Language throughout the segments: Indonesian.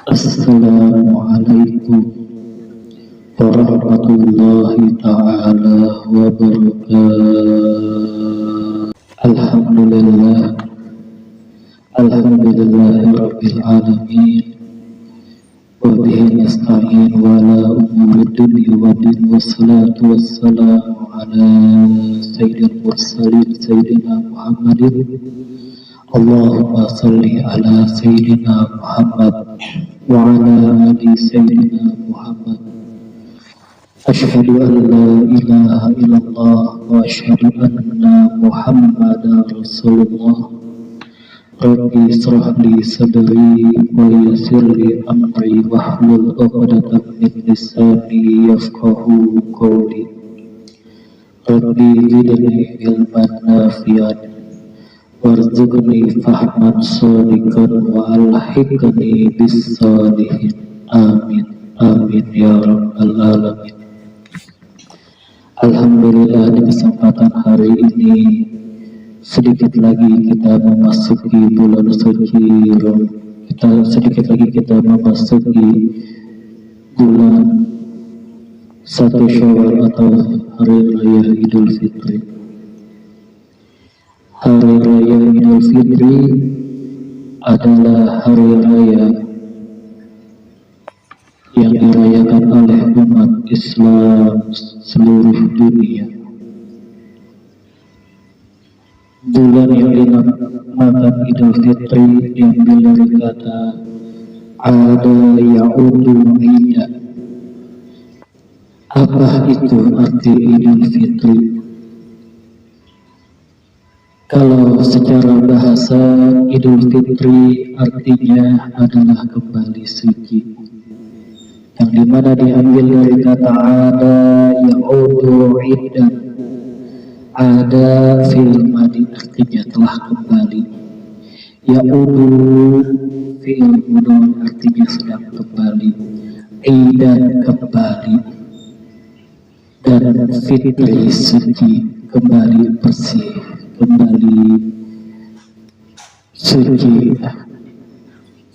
Assalamualaikum warahmatullahi ta'ala wabarakatuh. Alhamdulillahi rabbil alamin. Wa bihi nasta'in wa la umuri dunya wa din. Wassalatu wassalamu ala sayyidil mursalin sayyidina Muhammadin. Allahumma salli ala sayyidina Muhammad wa ala ali sayyidina Muhammad. Asyhadu an la ilaha illallah wa asyhadu anna Muhammadar Rasulullah. Rabbi israh li sadri wa yassir li amri wahlul 'uqdatam min lisani yafqahu qawli. Rabbi zidni ilman nafi'an warzuqni fahman shadiqan wa alhiqni bis shalihin. Amin amin ya rabbal alamin. Alhamdulillah, di kesempatan hari ini sedikit lagi kita memasuki bulan suci bulan 1 Syawal atau hari raya Idul Fitri. Hari raya Idul Fitri adalah hari raya yang dirayakan oleh umat Islam seluruh dunia. Bulan yang dinamakan Idul Fitri diambil dari kata ada ya'udu ida. Apa itu arti Idul Fitri? Kalau secara bahasa, Idul Fitri artinya adalah kembali suci, yang dimana diambil dari kata ada ya'udu ida. Ada fi'il madi artinya telah kembali. Ya'udu fi'il mudhari artinya sedang kembali. Idan kembali. Dan fitri suci, kembali bersih, kembali suci,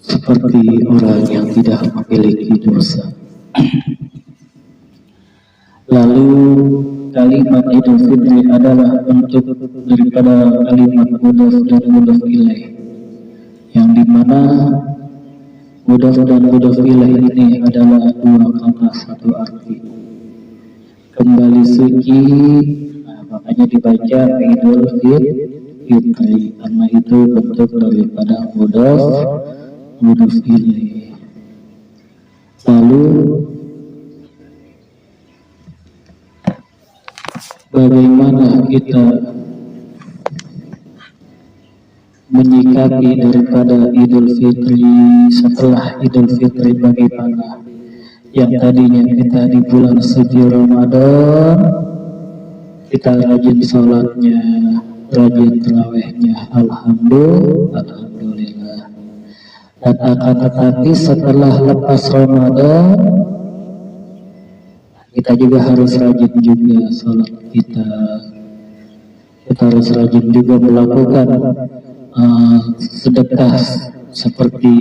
seperti orang yang tidak memiliki dosa. Lalu kalimat Idul Fitri adalah bentuk daripada kalimat mudhaf dan mudhaf ilaih, yang dimana mudhaf dan mudhaf ilaih ini adalah dua kata satu arti, kembali suci. Makanya dibaca Idul Fitri, karena itu bentuk daripada mudhaf ilaih. Lalu bagaimana kita menyikapi daripada Idul Fitri setelah Idul Fitri? Bagaimana yang tadinya kita di bulan suci Ramadan kita rajin sholatnya, rajin tarawihnya, alhamdulillah. Dan akan tetapi setelah lepas Ramadan kita juga harus rajin juga sholat kita harus rajin juga melakukan sedekah seperti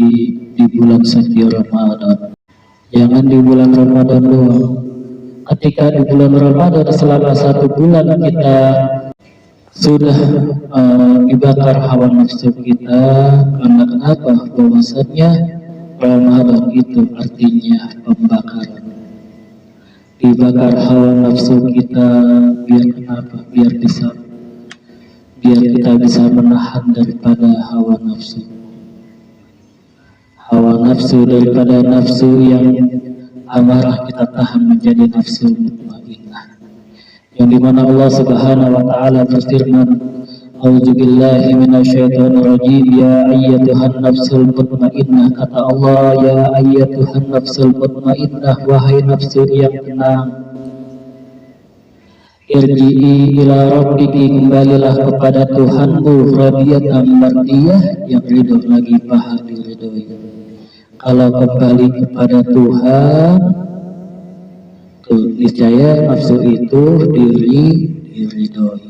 di bulan suci Ramadan. Jangan di bulan Ramadan doang. Ketika di bulan Ramadan selama 1 bulan kita sudah dibakar hawa nafsu kita, karena kenapa? Bahwasanya Ramadan itu artinya pembakaran. Dibakar hawa nafsu kita, biar kenapa? Biar kita bisa menahan daripada hawa nafsu daripada nafsu yang amarah, kita tahan menjadi nafsu mutmainnah, yang dimana Allah Subhanahu wa ta'ala berfirman, A'udzubillahi minasyaitonir rajim, ya ayyatuhan nafsul mutmainnah. Kata Allah, ya ayyatuhan nafsul mutmainnah, wahai nafsu yang tenang, irji'i ila rabbiki, kembalilah kepada Tuhanmu, radiyatan mardiyah, yang ridho lagi paha diridhoi. Kalau kembali kepada Tuhan, niscaya nafsu itu diridhoi.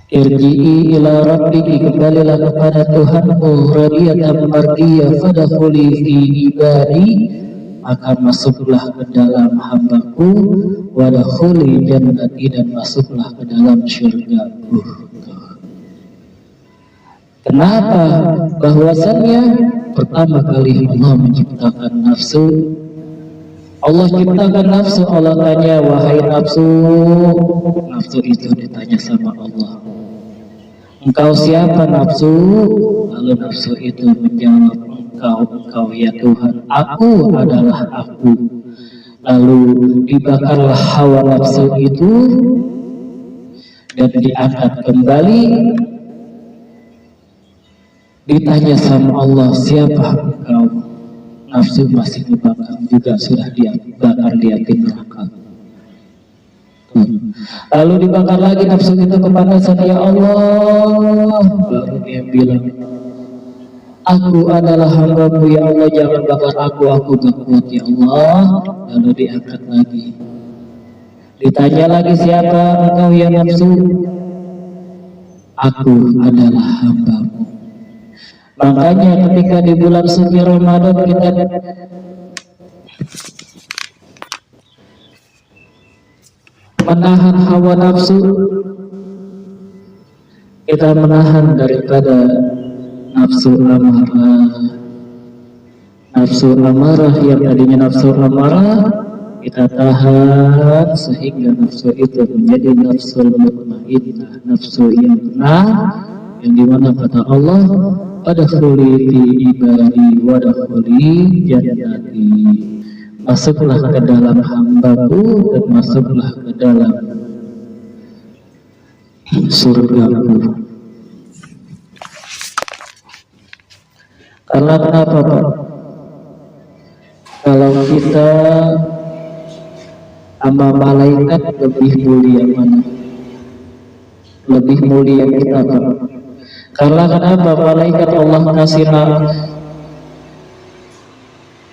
Irji'i ila rabbiki, kembalilah kepada Tuhanmu, radiyatan mardiyah, fadkhuli fi ibadi, maka masuklah ke dalam hambaku, wadkhuli jannati, dan masuklah ke dalam syurgaku. Kenapa? Bahwasannya pertama kali Allah menciptakan nafsu. Allah ciptakan nafsu, Allah tanya, wahai nafsu. Nafsu itu ditanya sama Allah, engkau siapa nafsu? Lalu nafsu itu menjawab, engkau ya Tuhan, aku adalah aku. Lalu dibakarlah hawa nafsu itu dan diangkat kembali. Ditanya sama Allah, siapa engkau? Nafsu masih dibakar, juga sudah dibakar di api neraka. Lalu dibakar lagi nafsu itu kepanasan, ya Allah. Baru dia bilang, aku adalah hambamu ya Allah, jangan bakar aku gak kuat ya Allah. Lalu diangkat lagi. Ditanya lagi, siapa engkau ya nafsu? Aku adalah hambamu. Makanya ketika di bulan suci Ramadan kita menahan hawa nafsu, kita menahan daripada nafsu amarah yang tadinya nafsu amarah, kita tahan sehingga nafsu itu menjadi nafsu mutmainnah, nafsu yang tenang, yang dimana kata Allah, fadkhuli fi ibadi wadkhuli jannati, masuklah ke dalam hambaku dan masuklah ke dalam surgaku. Karena kenapa Pak? Kalau kita sama malaikat lebih mulia mana? Lebih mulia kita Pak. Karena kenapa? Malaikat Allah kasih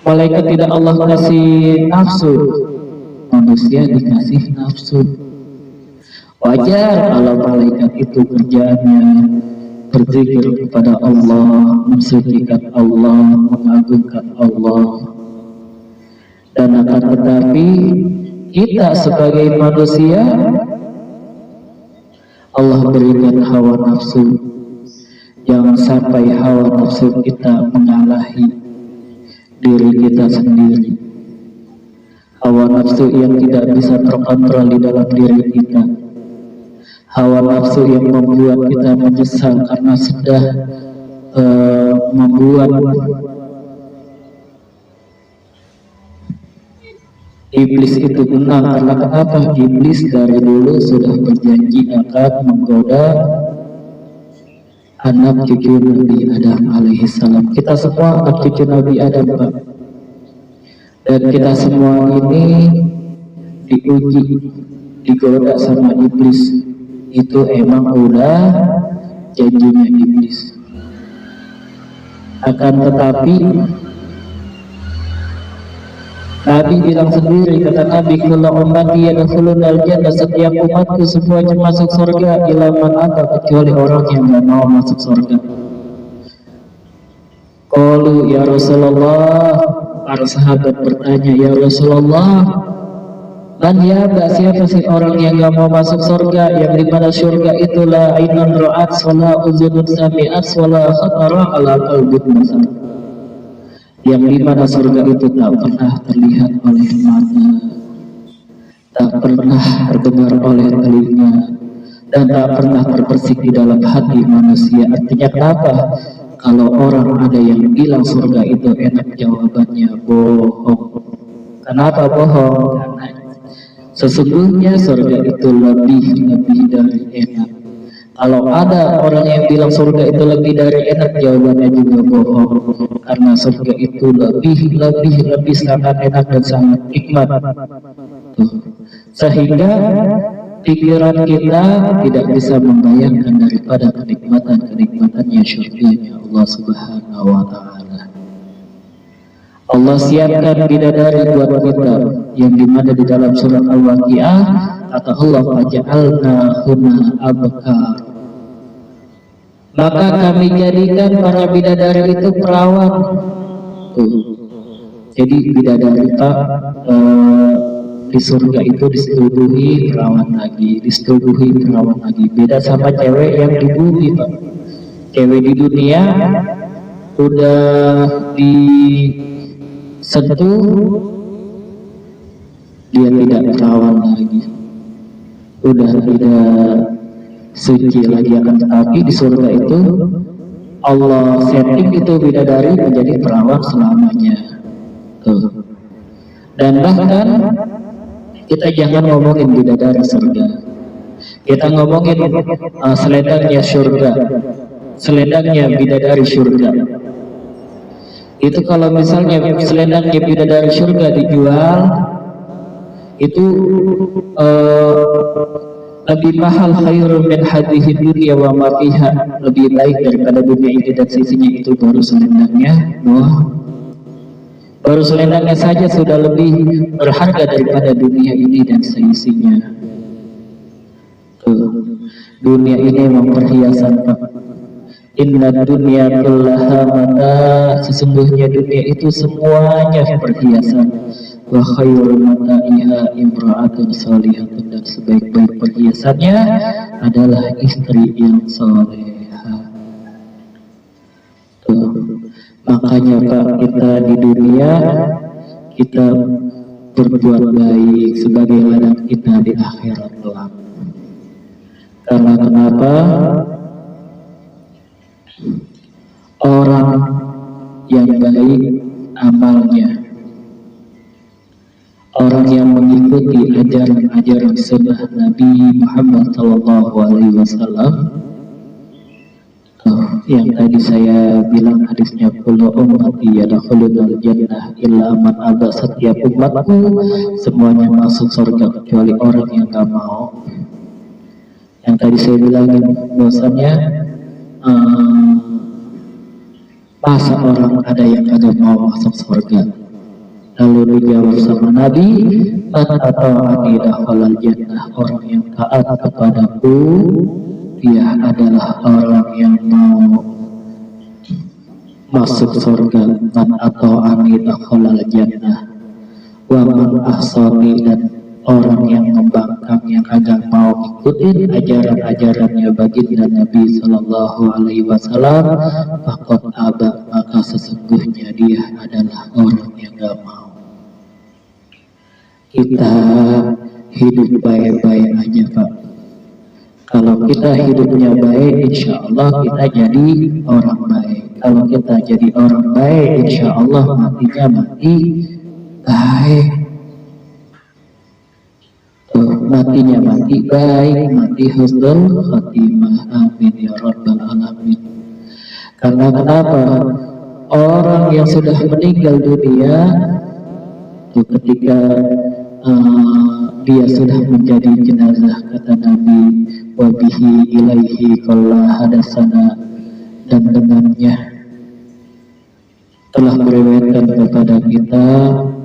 malaikat tidak Allah kasih nafsu, manusia dikasih nafsu. Wajar kalau malaikat itu kerjaannya berzikir kepada Allah, mensucikan Allah, mengagungkan Allah. Dan akan tetapi kita sebagai manusia, Allah berikan hawa nafsu. Jangan sampai hawa nafsu kita mengalahi diri kita sendiri. Hawa nafsu yang tidak bisa terkontrol di dalam diri kita. Hawa nafsu yang membuat kita menyesal karena sudah membuat iblis itu menang. Karena kenapa? Iblis dari dulu sudah berjanji akan menggoda anak cucu Nabi Adam alaihissalam. Kita semua anak cucu Nabi Adam Pak. Dan kita semua ini diuji, digoda sama iblis. Itu emang udah janjinya iblis. Akan tetapi Nabi bilang sendiri, kata Nabi, kullu ummati yadkhulunal jannah, setiap umatku semuanya masuk surga illa man aba, kecuali orang yang enggak mau masuk surga. Qalu ya Rasulullah, para sahabat bertanya, ya Rasulullah, man yaba, siapa sih orang yang enggak mau masuk surga, yang dimana surga itu la ainun ra'at wala uzunun sami'at wala khatara ala qalbin basar, yang dimana surga itu tak pernah terlihat oleh mata, tak pernah terdengar oleh telinga, dan tak pernah terbersih di dalam hati manusia. Artinya kenapa? Kalau orang ada yang bilang surga itu enak, jawabannya bohong. Kenapa bohong? Karena sesungguhnya surga itu lebih dari enak. Kalau ada orang yang bilang surga itu lebih dari enak, jawabannya juga bohong. Karena surga itu lebih sangat enak dan sangat nikmat. Sehingga pikiran kita tidak bisa membayangkan daripada kenikmatan-kenikmatannya surganya Allah Subhanahu wa Ta'ala. Allah siapkan bidadari buat kita, yang dimana di dalam surat Al-Waqiah kata Allah, faja'alna huna abkar, maka kami jadikan para bidadari itu perawan. Jadi bidadari Pak, di surga itu disetubuhi perawan lagi, disetubuhi perawan lagi. Beda sama cewek yang di bumi Pak. Cewek di dunia udah disentuh, dia tidak perawan lagi, udah tidak suci lagi. Akan tetapi di surga itu Allah setting itu bidadari menjadi perawan selamanya. Dan bahkan kita jangan ngomongin bidadari surga, kita ngomongin selendangnya surga, selendangnya bidadari surga. Itu kalau misalnya selendangnya bidadari surga dijual, itu lebih mahal, khairun min hadhihi dunya wa ma fiha, lebih baik daripada dunia ini dan sisinya. Itu baru selendangnya. Baru selendangnya saja sudah lebih berharga daripada dunia ini dan seisinya. Dunia ini memang perhiasan Pak. Inna dunya kullaha mata, sesungguhnya dunia itu semuanya perhiasan. Wa khairul mata'iha imra'atun shalihatun, dan sebaik-baik perhiasannya adalah istri yang salehah. Makanya Pak, kita di dunia kita berbuat baik sebagai ladang kita di akhirat kelak. Karena kenapa? Orang yang baik amalnya, orang yang mengikuti ajaran-ajaran sunnah Nabi Muhammad SAW, yang tadi saya bilang hadisnya, kullu ummati yadkhulul jannah illa man aba, setiap umatku semuanya masuk surga kecuali orang yang gak mau. Yang tadi saya bilangin bahwasannya masa orang ada yang kagak mau masuk surga. Lalu dijawab sama Nabi, man ata'ani dakhalal jannah, orang yang taat kepadaku dia adalah orang yang mau masuk surga. Man ata'ani dakhalal jannah wa man ahsani, dan orang yang membangkang, yang agak mau ikutin ajaran-ajarannya baginda Nabi Sallallahu Alaihi Wasallam, faqad aba, maka sesungguhnya dia adalah orang yang gak mau. Kita hidup baik-baik aja Pak. Kalau kita hidupnya baik, insya Allah kita jadi orang baik. Kalau kita jadi orang baik, insya Allah matinya mati baik. Matinya mati baik, mati husnul khatimah. Amin ya rabbal alamin. Karena kenapa? Orang yang sudah meninggal dunia itu ketika dia sudah menjadi jenazah, kata Nabi, wabihi ilaihi qalla hadasana, dan dengannya telah meriwayatkan kepada kita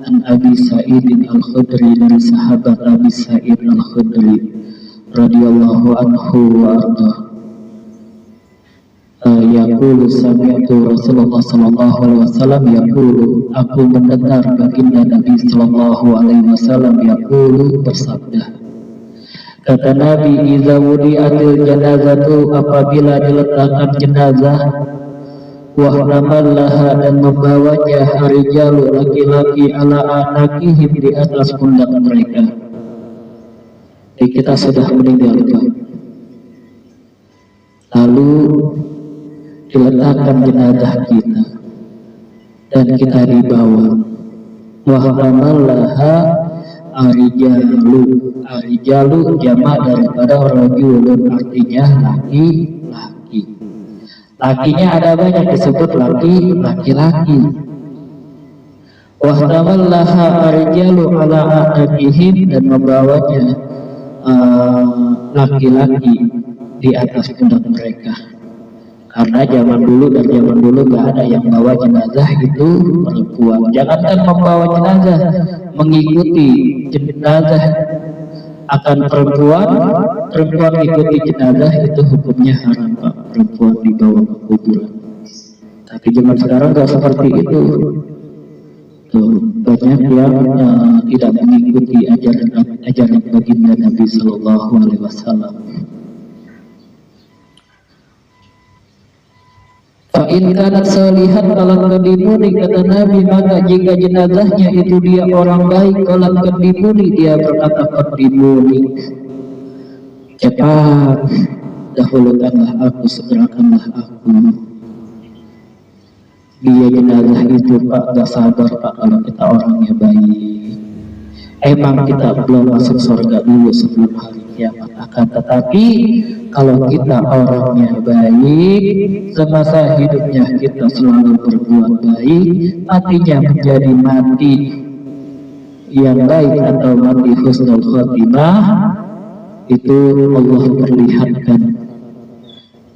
an Abi Sa'id al-Khudri, dari sahabat Abi Sa'id al-Khudri radhiyallahu anhu wa arda, yaqulu sami'tu Rasulullah sallallahu alaihi wasallam yaqulu, aku mendengar baginda Nabi sallallahu alaihi wasallam yaqulu, bersabda, kata Nabi, iza wudi'atil janazatu, apabila diletakkan jenazah, wahnamallaha, dan membawanya harijalu, laki-laki, ala anakihim, di atas pundak mereka. Jadi kita sudah meninggal Pak. Lalu diletakkan jenazah kita dan kita dibawa. Wahnamallaha arijalu, arijalu jamak daripada rajulun, artinya laki-laki. Lakinya ada banyak disebut laki-laki. Wahtamallaha arijalu ala anakihim, dan membawanya laki-laki di atas pundak mereka. Karena zaman dulu gak ada yang bawa jenazah itu perempuan. Jangankan membawa jenazah, mengikuti jenazah akan perempuan ikuti jenazah itu hukumnya haram Pak. perempuan dibawa ke kuburan. Tapi zaman sekarang nggak seperti itu. Tuh, banyak yang tidak mengikuti ajaran baginda Nabi Sallallahu Alaihi Wasallam. Fa'in kanat solihat kalau kedimuni, kata Nabi, maka jika jenazahnya itu dia orang baik, kalau kedimuni, dia berkata kedimuni, cepat dahulukanlah aku, segerakanlah aku. Dia jenazah itu Pak, gak sabar Pak kalau kita orangnya baik. Emang kita belum masuk surga dulu sebelum hari kiamat, akan tetapi kalau kita orangnya baik, semasa hidupnya kita selalu berbuat baik, matinya menjadi mati yang baik atau mati husnul khotimah, itu Allah perlihatkan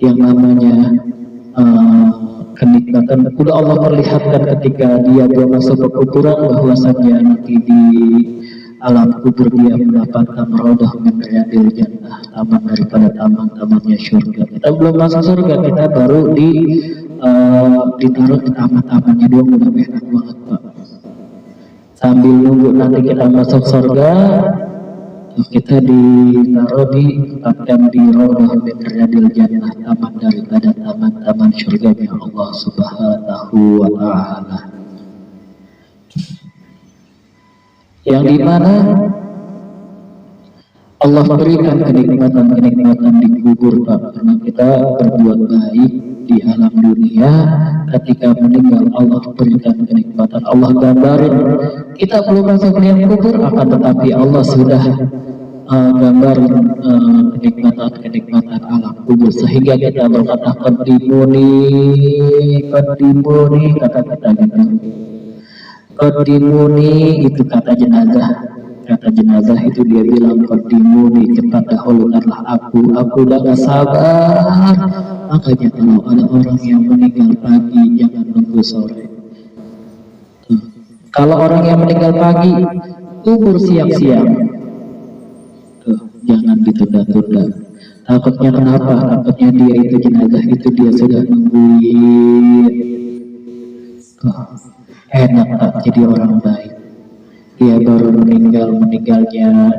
yang namanya kenikmatan. Udah Allah perlihatkan ketika dia belum masuk ke kuburan, bahwasanya nanti di alam kubur dia mendapatkan rodah min riyadil jannah, taman daripada taman-tamannya surga. Kita belum masuk surga, kita baru ditaruh di taman-tamannya doang, udah enak banget Pak. Sambil nunggu nanti kita masuk surga, kita ditempatkan di rodah min riyadil jannah, taman daripada taman-taman surga Allah Subhanahu wa Ta'ala, yang dimana Allah berikan kenikmatan-kenikmatan di kubur Pak, karena kita berbuat baik di alam dunia. Ketika meninggal Allah berikan kenikmatan, Allah gambarin. Kita belum masuk liang kubur, akan tetapi Allah sudah gambarin kenikmatan-kenikmatan alam kubur, sehingga kita berkata kodimuni, kata kita gitu. Kodimuni itu kata jenazah itu dia bilang kodimuni, cepat dahulukanlah aku udah gak sabar. Makanya kalau ada orang yang meninggal pagi, jangan nunggu sore. Kalau orang yang meninggal pagi, kubur siang-siang, jangan ditunda-tunda. Takutnya kenapa? Takutnya dia itu jenazah itu dia sudah nungguin. Enak tak jadi orang baik, dia baru meninggalnya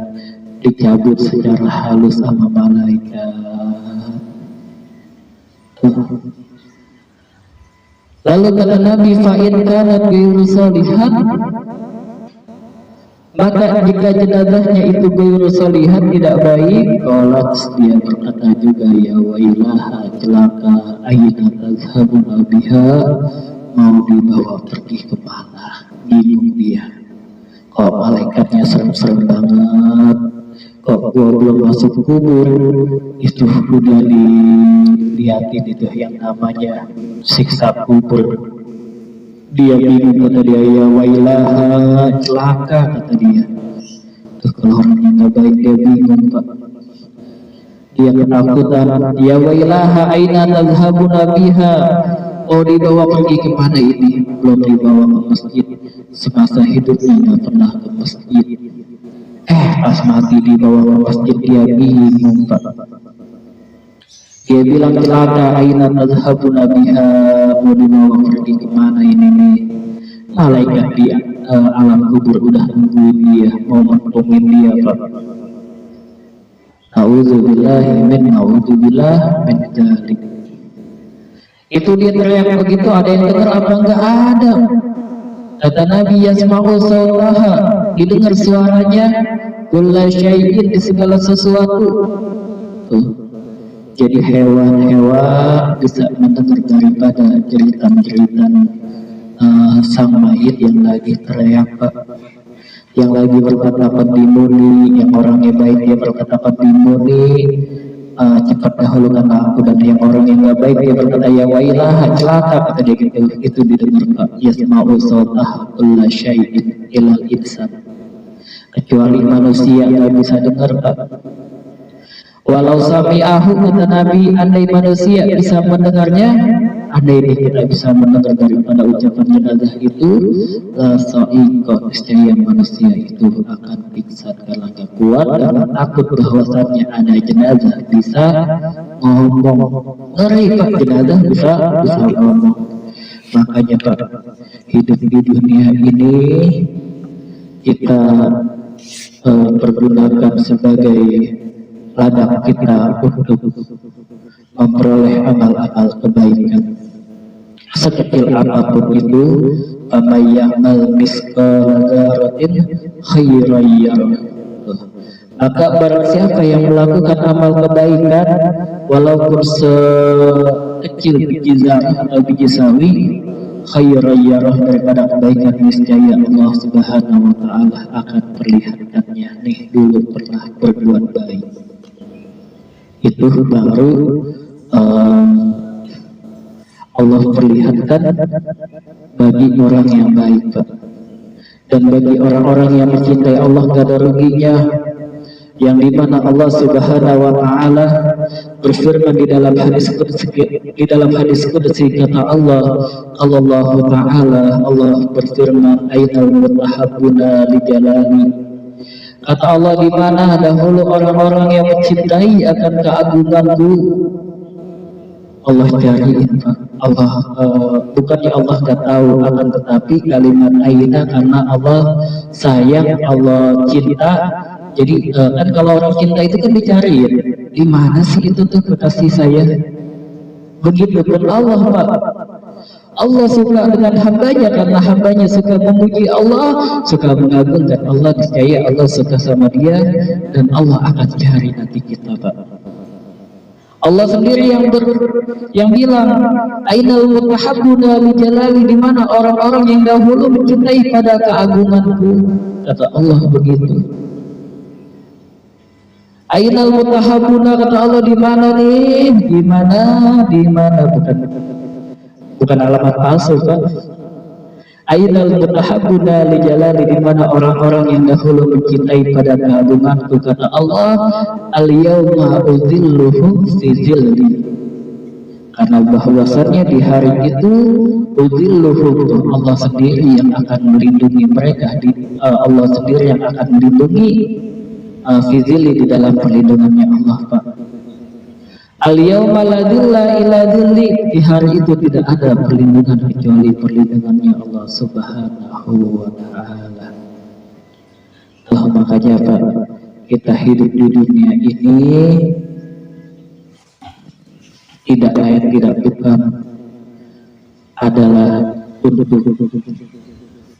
dicabut secara halus sama malaikat. Lalu kata Nabi, fa'in kanat ghairu sholihat, maka jika jenazahnya itu ghairu sholihat, tidak baik, qalat, dia berkata juga, ya wailaha, celaka, aina tazhabuna biha, mau dibawa pergi kemana? Bingung dia. Kok malaikatnya serem-serem banget, kok gua belum masuk kubur, itu udah dilihatin itu yang namanya siksa kubur. Dia bingung, kata dia, ya wailaha, celaka, kata dia. Tuh, kalau orangnya nggak baik dia bingung Pak, dia ketakutan. Ya wailaha, aina tazhabuna biha, oh dibawa pergi kemana ini? Belum dibawa ke masjid, semasa hidupnya nggak pernah ke masjid. Pas mati dibawa ke masjid, dia bingung Pak. Dia bilang, celaka, aina tazhabuna biha, mau dibawa pergi kemana ini nih? Malaikat di alam kubur udah nungguin dia, mau mentungin dia Pak. Na'udzubillah min dzalik. Itu dia teriak begitu, ada yang dengar apa? Enggak ada. Kata Nabi, yasma'u sautaha, didengar suaranya, kulla syai'in, di segala sesuatu. Tuh. Jadi hewan-hewan bisa mendengar daripada jeritan-jeritan sang mayit yang lagi teriak Pak, yang lagi berkata kodimuni, yang orangnya baik dia berkata kodimuni, cepat dahulukan aku, dan yang orang yang nggak baik dia berkata ya wailah, celaka, kata dia gitu. Itu didengar Pak. Yasma'u sautah kulla syai'in ilal insan, kecuali manusia nggak bisa dengar Pak. Walau sami'ahu, kata Nabi, andai manusia bisa mendengarnya, andai kita bisa mendengar daripada ucapan jenazah itu, la sa'iqah, niscaya manusia itu akan pingsan karena gak kuat karena takut bahwasannya ada jenazah bisa ngomong. Ngeri Pak, jenazah bisa ngomong. Makanya Pak, hidup di dunia ini kita pergunakan sebagai ladang kita untuk memperoleh amal-amal kebaikan sekecil apapun itu. Faman ya'mal misqala dzarratin khairan yarah, maka barang siapa yang melakukan amal kebaikan walaupun sekecil biji zarah atau biji sawi, khairan yarah, daripada kebaikan, niscaya Allah Subhanahu wa taala akan perlihatkannya, nih dulu pernah berbuat baik. Itu baru Allah perlihatkan bagi orang yang baik Pak. Dan bagi orang-orang yang mencintai Allah gak ada ruginya, yang dimana Allah Subhanahu wa taala berfirman di dalam hadis qudsi, kata Allah taala, Allah berfirman, ainal mutahabbuna li jalali, kata Allah, di mana dahulu orang-orang yang mencintai akan keagunganku. Allah cariin Pak. Allah bukannya Allah gak tahu, akan tetapi kalimat aina karena Allah sayang, Allah cinta. Jadi kan kalau orang cinta itu kan dicariin, di mana sih itu tuh kekasih saya. Begitupun Allah Pak. Allah suka dengan hambanya karena hambanya suka memuji Allah, suka mengagungkan Allah, niscaya Allah suka sama dia dan Allah akan cari nanti kita Pak. Allah sendiri yang bilang, ainal mutahabbuna li jalali, di mana orang-orang yang dahulu mencintai pada keagunganku. Kata Allah begitu. Ainal mutahabbuna, kata Allah, di mana nih? Di mana? Bukan alamat palsu Pak. Ainal mutahabbuna li jalali, di mana orang-orang yang dahulu mencintai pada keagunganku. Kata Allah, al yauma uzilluhum fi zilli, karena bahwasannya di hari itu uzilluhum, Allah sendiri yang akan melindungi mereka, Allah sendiri yang akan melindungi fi zilli, di dalam perlindungannya Allah Pak. Al yauma la dzilla illa dzilli, di hari itu tidak ada perlindungan kecuali perlindungannya Allah Subhanahu wa taala. Makanya Pak, kita hidup di dunia ini tidak lain tidak bukan adalah untuk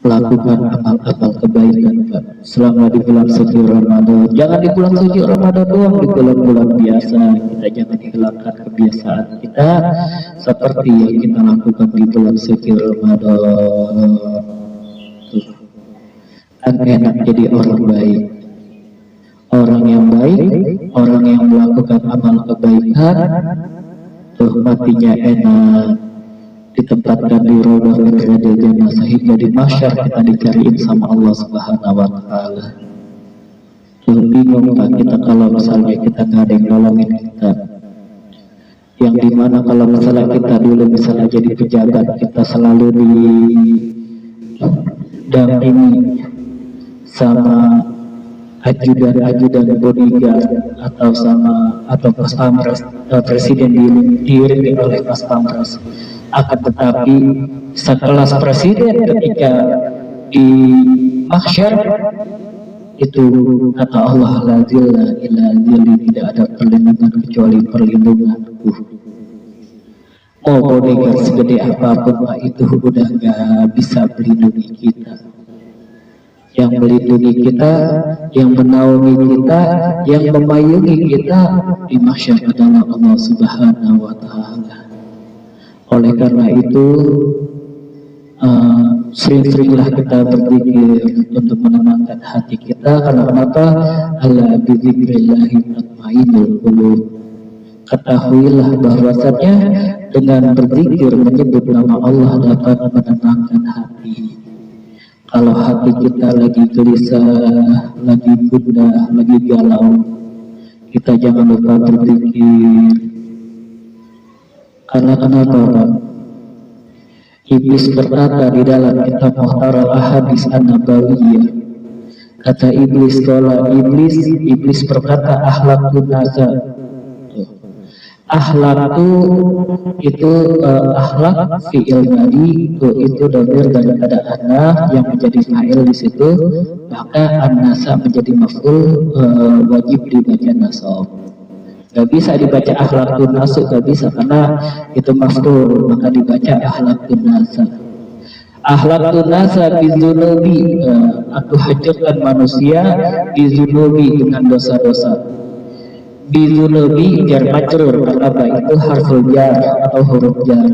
melakukan amal-amal kebaikan Pak. Selama di bulan suci Ramadan, jangan di bulan suci Ramadan doang, di bulan-bulan biasa kita jangan hilangkan kebiasaan kita seperti yang kita lakukan di bulan suci Ramadan. Kan enak jadi orang baik, orang yang baik, orang yang melakukan amal kebaikan, tuh matinya enak, ditempatkan di roda derajat jannah, sehingga di mahsyar kita dicariin sama Allah Subhanahu wa taala. Bingung Pak kita kalau misalnya kita nggak ada yang nolongin kita, yang dimana kalau misalnya kita dulu misalnya jadi pejabat, kita selalu didampingi sama ajudan bodyguard atau pas pampres, presiden diiringi oleh pas pampres. Akan tetapi sekelas presiden ketika di mahsyar itu, kata Allah, la zilla illa zilli, tidak ada perlindungan kecuali perlindunganku. Mau bodyguard segede apapun Pak, itu udah gak bisa melindungi kita. Yang melindungi kita, yang menaungi kita, yang memayungi kita di mahsyar adalah Allah Subhanahu wa taala. Oleh karena itu sering-seringlah kita berzikir untuk menenangkan hati kita. Karena kenapa? Ala bizikrillahi tatmainnul qulub. Ketahuilah bahwasanya dengan berzikir, menyebut nama Allah, dapat menenangkan hati. Kalau hati kita lagi gelisah, lagi gundah, lagi galau, kita jangan lupa berzikir. Karena kenapa Pak? Iblis berkata di dalam kitab Muhtaral Ahadits An-Nabawiyah, kata iblis, kalau iblis berkata akhlakun nasa. Akhlak itu akhlak fi'il madi itu dhamir daripada ana yang menjadi fa'il di situ, maka an-nasa menjadi maf'ul, wajib dibaca nasab. Gak bisa dibaca akhlakun nasu, gak bisa karena itu maf'ul, maka dibaca akhlakun nasa. Akhlakun nasa bizunubi, aku hancurkan manusia bizunubi dengan dosa-dosa. Bizunubi jar majrur, apa itu harful jar atau huruf jar.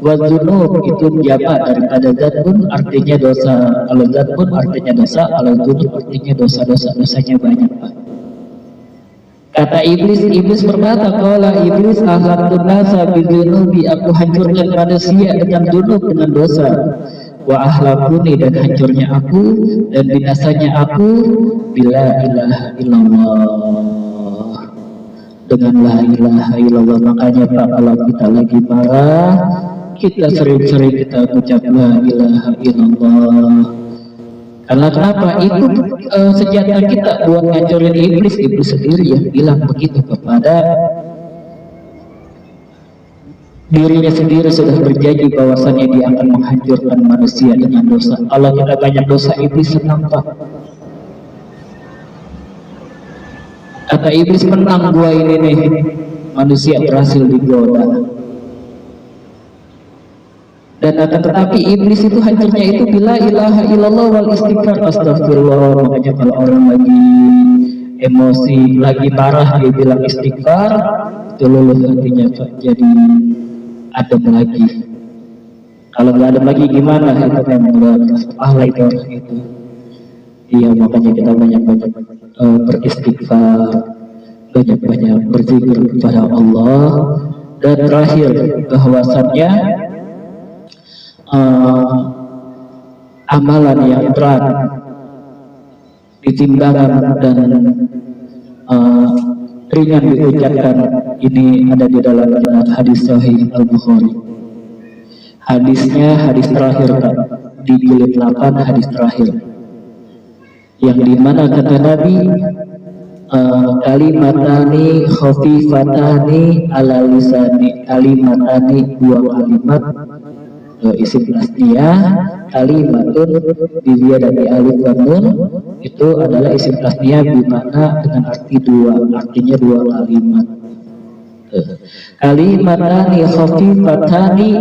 Wazunub itu jamak daripada zatun, artinya dosa. Kalau zatun artinya dosa, kalau zunub artinya dosa-dosa, dosanya banyak, Pak. Kata iblis berkata, qala iblis akhlaqtun nasa bizunubi, aku hancurkan manusia dengan zunub, dengan dosa. Wa ahlakuni, dan hancurnya aku dan binasanya aku bila ilaha illallah, dengan la ilaha illallah. Makanya Pak, kalau kita lagi marah, kita sering-sering kita ucap la ilaha illallah. Karena kenapa? Itu senjata kita buat ngancurin iblis. Iblis sendiri yang bilang begitu kepada dirinya sendiri, sudah berjanji bahwasannya dia akan menghancurkan manusia dengan dosa. Kalau kita banyak dosa, iblis senang, Pak. Kata iblis, menang gua ini nih, manusia berhasil digoda. Dan akan tetapi iblis itu hancurnya itu bila ilaha illallah wal istighfar, astagfirullah. Makanya kalau orang lagi emosi, lagi marah, dia bilang istighfar, itu luluh hatinya, Pak, jadi adem lagi. Kalau nggak adem lagi gimana? Itu memang Allah itu orang itu. Iya, makanya kita banyak-banyak beristighfar, banyak-banyak berzikir kepada Allah. Dan terakhir, bahwasannya amalan yang berat ditimbangan dan ringan diucapkan, ini ada di dalam hadis Sahih Al-Bukhari. Hadisnya hadis terakhir, Pak, di jilid 8 hadis terakhir, yang dimana kata Nabi, kalimatani khafifatani ala lisani, kalimatani, dua kalimat, isim tasniyah, kalimatun dari alif wa nun, itu adalah isim tasniyah bermakna dengan arti dua, artinya dua kalimat. Kalimatani khafifatani,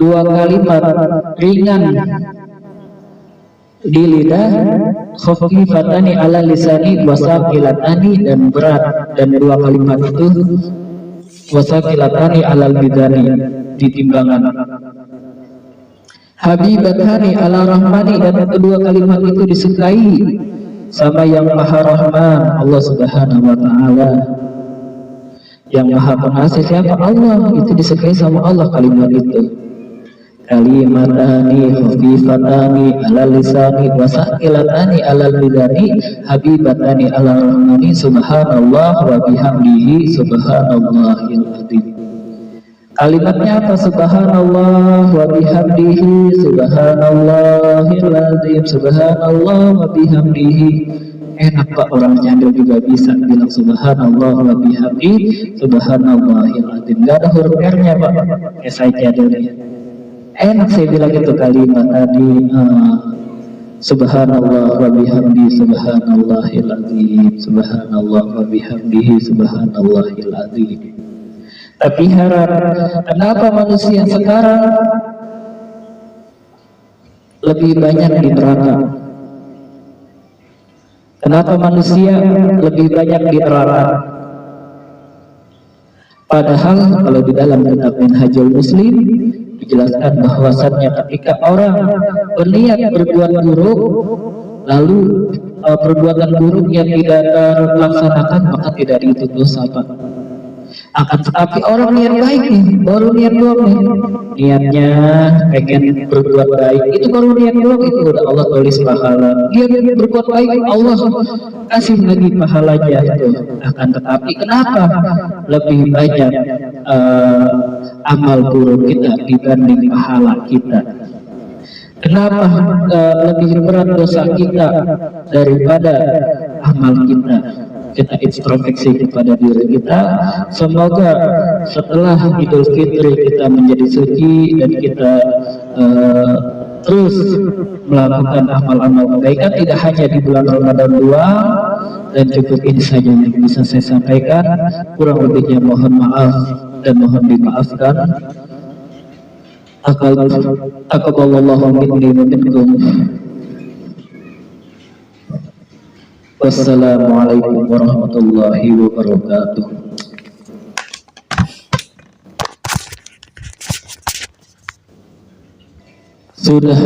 dua kalimat ringan di lidah, khafifatani ala lisani, wasaqilatani, dan berat, dan dua kalimat itu wasaqilatani ala bidani, di timbangan. Habibatani ala rahmani, dan kedua kalimat itu disukai sama yang maha rahman, Allah subhanahu wa ta'ala. Yang maha pengasih siapa? Allah. Itu disukai sama Allah kalimat itu. Kalimatani khafifatani ala lisani wasaqilatani ala bidani, habibatani ala rahmani, subhanallah wa bihamdihi, subhanallahil adzim. Kalimatnya apa? Subhanallah wa bihamdihi, subhanallahil adzim, subhanallah wa bihamdihi. Enak, Pak, orang nyandel juga bisa bilang subhanallah wa bihamdihi, subhanallahil adzim. Gak ada huruf R-nya, Pak, kayak saya nyandel. Enak saya bilang itu kalimat tadi, subhanallah wa bihamdihi, subhanallahil adzim, subhanallah wa bihamdihi, subhanallahil adzim. Tapi heran, kenapa manusia sekarang lebih banyak di neraka? Kenapa manusia lebih banyak di neraka? Padahal kalau di dalam kitab Minhajul Muslim dijelaskan bahwasannya ketika orang berniat berbuat buruk, lalu perbuatan buruk yang tidak terlaksanakan, maka tidak dihitung dosa, Pak. Akan tetapi orang niat baik nih, baru niat doang nih, niatnya pengen berbuat baik, itu baru niat doang, itu udah Allah tulis pahala. Dia berbuat baik, Allah kasih lagi pahalanya itu. Akan tetapi kenapa lebih banyak amal buruk kita dibanding pahala kita? Kenapa lebih berat dosa kita daripada amal kita? Kita introspeksi kepada diri kita. Semoga setelah Idul Fitri kita menjadi suci dan kita terus melakukan amal-amal kebaikan, tidak hanya di bulan Ramadan doang. Dan cukup ini saja yang bisa saya sampaikan. Kurang lebihnya mohon maaf dan mohon dimaafkan. Aqabbalallahu minni wa minkum. Wassalamualaikum warahmatullahi wabarakatuh. Sudah